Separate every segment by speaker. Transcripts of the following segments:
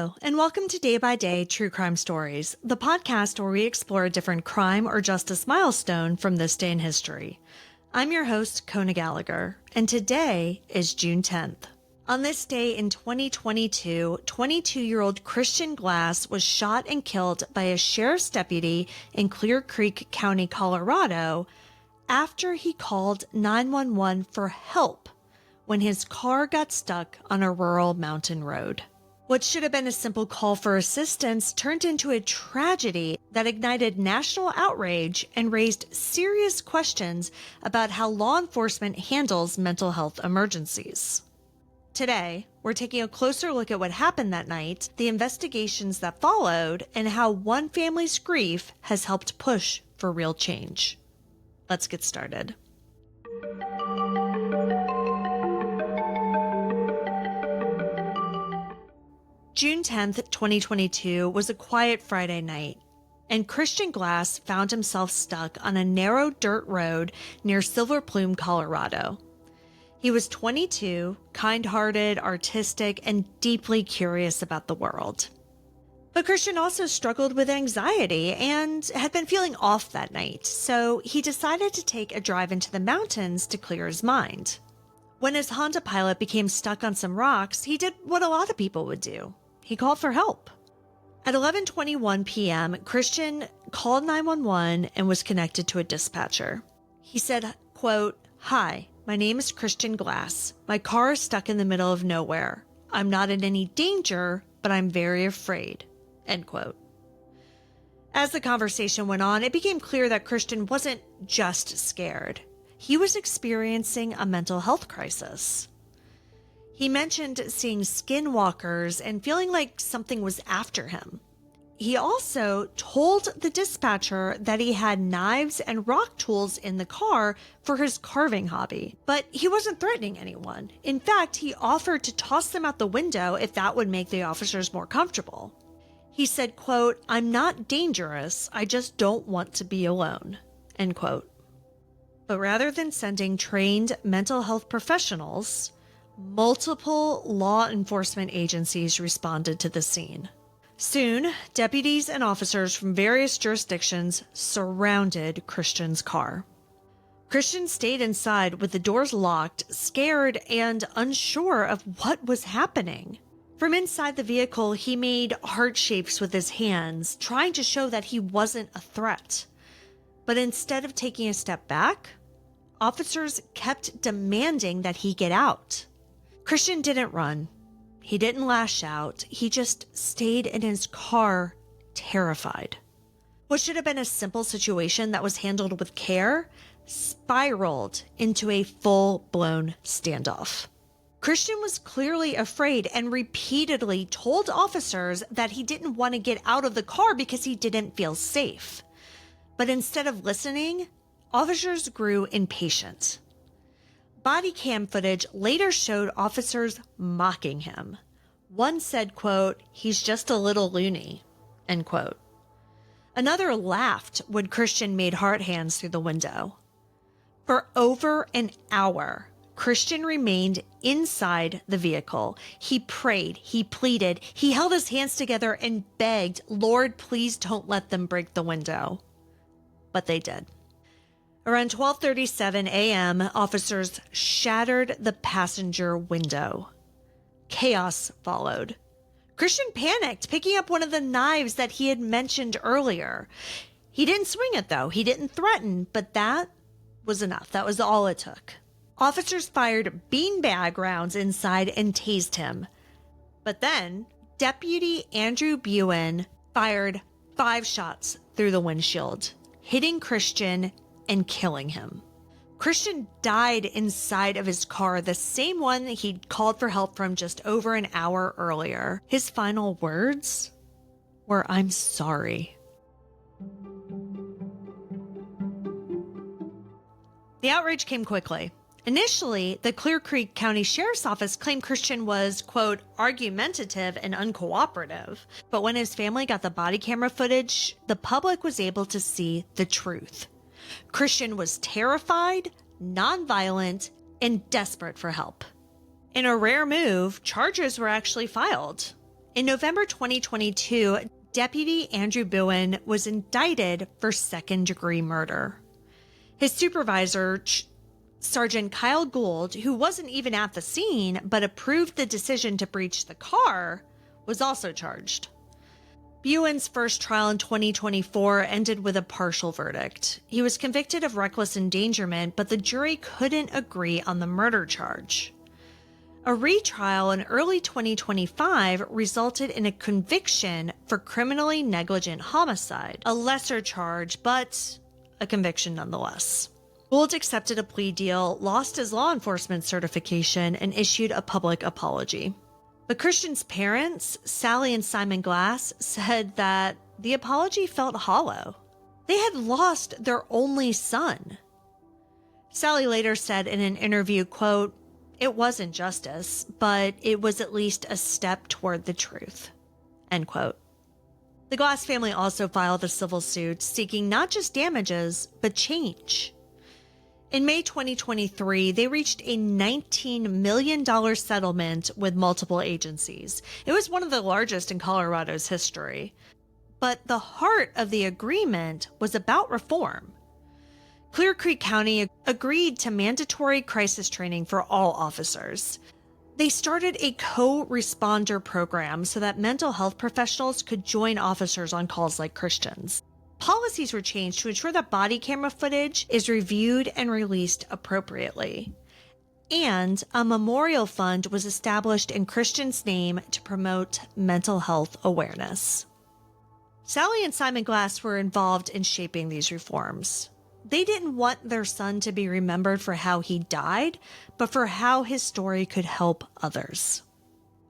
Speaker 1: Hello, and welcome to Day by Day True Crime Stories, the podcast where we explore a different crime or justice milestone from this day in history. I'm your host, Kona Gallagher, and today is June 10th. On this day in 2022, 22-year-old Christian Glass was shot and killed by a sheriff's deputy in Clear Creek County, Colorado, after he called 911 for help when his car got stuck on a rural mountain road. What should have been a simple call for assistance turned into a tragedy that ignited national outrage and raised serious questions about how law enforcement handles mental health emergencies. Today, we're taking a closer look at what happened that night, the investigations that followed, and how one family's grief has helped push for real change. Let's get started. June 10th, 2022 was a quiet Friday night, and Christian Glass found himself stuck on a narrow dirt road near Silver Plume, Colorado. He was 22, kind-hearted, artistic, and deeply curious about the world. But Christian also struggled with anxiety and had been feeling off that night, so he decided to take a drive into the mountains to clear his mind. When his Honda Pilot became stuck on some rocks, he did what a lot of people would do. He called for help. At 11:21 p.m., Christian called 911 and was connected to a dispatcher. He said, quote, "Hi, my name is Christian Glass. My car is stuck in the middle of nowhere. I'm not in any danger, but I'm very afraid," end quote. As the conversation went on, it became clear that Christian wasn't just scared. He was experiencing a mental health crisis. He mentioned seeing skinwalkers and feeling like something was after him. He also told the dispatcher that he had knives and rock tools in the car for his carving hobby, but he wasn't threatening anyone. In fact, he offered to toss them out the window if that would make the officers more comfortable. He said, quote, "I'm not dangerous, I just don't want to be alone," end quote. But rather than sending trained mental health professionals, multiple law enforcement agencies responded to the scene. Soon, deputies and officers from various jurisdictions surrounded Christian's car. Christian stayed inside with the doors locked, scared and unsure of what was happening. From inside the vehicle, he made heart shapes with his hands, trying to show that he wasn't a threat. But instead of taking a step back, officers kept demanding that he get out. Christian didn't run. He didn't lash out. He just stayed in his car, terrified. What should have been a simple situation that was handled with care spiraled into a full-blown standoff. Christian was clearly afraid and repeatedly told officers that he didn't want to get out of the car because he didn't feel safe. But instead of listening, officers grew impatient. Body cam footage later showed officers mocking him. One said, quote, "He's just a little loony," end quote. Another laughed when Christian made heart hands through the window. For over an hour, Christian remained inside the vehicle. He prayed, he pleaded, he held his hands together and begged, "Lord, please don't let them break the window." But they did. Around 12:37 a.m., officers shattered the passenger window. Chaos followed. Christian panicked, picking up one of the knives that he had mentioned earlier. He didn't swing it, though. He didn't threaten, but that was enough. That was all it took. Officers fired beanbag rounds inside and tased him. But then, Deputy Andrew Buin fired 5 shots through the windshield, hitting Christian and killing him. Christian died inside of his car, the same one that he'd called for help from just over an hour earlier. His final words were, "I'm sorry." The outrage came quickly. Initially, the Clear Creek County Sheriff's Office claimed Christian was, quote, "argumentative and uncooperative." But when his family got the body camera footage, the public was able to see the truth. Christian was terrified, nonviolent, and desperate for help. In a rare move, charges were actually filed. In November 2022, Deputy Andrew Bowen was indicted for second-degree murder. His supervisor, Sergeant Kyle Gould, who wasn't even at the scene but approved the decision to breach the car, was also charged. Bowen's first trial in 2024 ended with a partial verdict. He was convicted of reckless endangerment, but the jury couldn't agree on the murder charge. A retrial in early 2025 resulted in a conviction for criminally negligent homicide, a lesser charge, but a conviction nonetheless. Gould accepted a plea deal, lost his law enforcement certification, and issued a public apology. But Christian's parents, Sally and Simon Glass, said that the apology felt hollow. They had lost their only son. Sally later said in an interview, quote, "It wasn't justice, but it was at least a step toward the truth," end quote. The Glass family also filed a civil suit seeking not just damages, but change. In May 2023, they reached a $19 million settlement with multiple agencies. It was one of the largest in Colorado's history. But the heart of the agreement was about reform. Clear Creek County agreed to mandatory crisis training for all officers. They started a co-responder program so that mental health professionals could join officers on calls like Christian's. Policies were changed to ensure that body camera footage is reviewed and released appropriately. And a memorial fund was established in Christian's name to promote mental health awareness. Sally and Simon Glass were involved in shaping these reforms. They didn't want their son to be remembered for how he died, but for how his story could help others.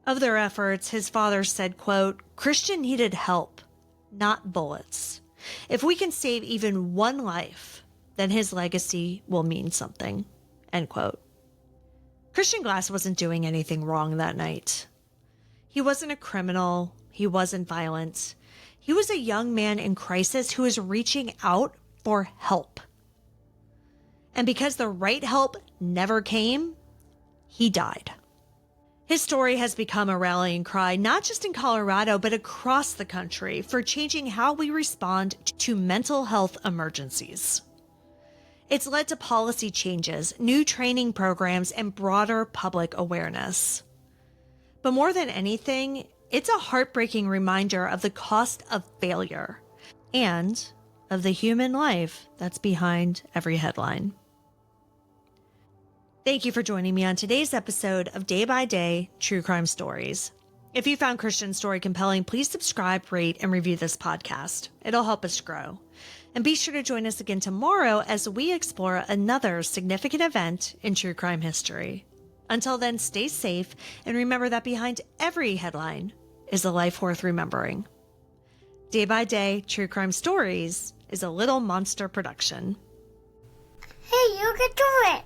Speaker 1: Of their efforts, his father said, quote, "Christian needed help, not bullets. If we can save even one life, then his legacy will mean something," end quote. Christian Glass wasn't doing anything wrong that night. He wasn't a criminal. He wasn't violent. He was a young man in crisis who was reaching out for help. And because the right help never came, he died. His story has become a rallying cry, not just in Colorado, but across the country, for changing how we respond to mental health emergencies. It's led to policy changes, new training programs, and broader public awareness. But more than anything, it's a heartbreaking reminder of the cost of failure and of the human life that's behind every headline. Thank you for joining me on today's episode of Day by Day True Crime Stories. If you found Christian's story compelling, please subscribe, rate, and review this podcast. It'll help us grow. And be sure to join us again tomorrow as we explore another significant event in true crime history. Until then, stay safe and remember that behind every headline is a life worth remembering. Day by Day True Crime Stories is a Little Monster production.
Speaker 2: Hey, you can do it!